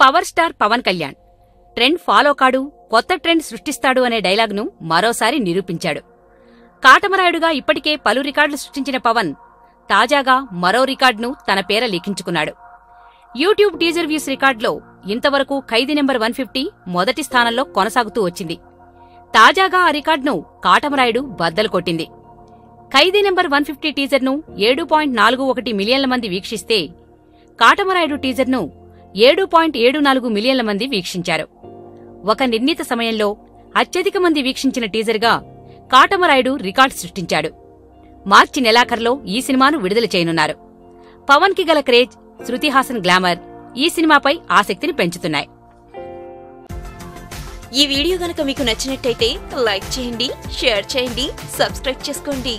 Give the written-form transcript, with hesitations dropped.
Power star Pawan Kalyan trend follow కాడు, కొత్త trend సృష్టిస్తాడు అనే డైలాగ్ను మరోసారి నిరూపించాడు. కాటమరాయుడుగా ఇప్పటికే పలు రికార్డులు సృష్టించిన పవన్ తాజాగా మరో రికార్డును తన పేర లిఖించుకున్నాడు. యూట్యూబ్ టీజర్ వ్యూస్ రికార్డులో ఇంతవరకు ఖైదీ నెంబర్ 150 మొదటి స్థానంలో కొనసాగుతూ వచ్చింది. తాజాగా ఆ రికార్డును కాటమరాయుడు బద్దలు కొట్టింది. ఖైదీ నెంబర్ 150 టీజర్ను 7.41 మిలియన్ల మంది వీక్షిస్తే కాటమరాయుడు టీజర్ను 7.74 మిలియన్ల మంది వీక్షించారు. ఒక నిర్ణీత సమయంలో అత్యధిక మంది వీక్షించిన టీజర్గా కాటమరాయుడు రికార్డు సృష్టించాడు. మార్చి నెలాఖరులో ఈ సినిమాను విడుదల చేయనున్నారు. పవన్ కి గల క్రేజ్, శృతి హాసన్ గ్లామర్ ఈ సినిమాపై ఆసక్తిని పెంచుతున్నాయి. ఈ వీడియో గనుక మీకు నచ్చినట్టయితే లైక్ చేయండి, షేర్ చేయండి, సబ్స్క్రైబ్ చేసుకోండి.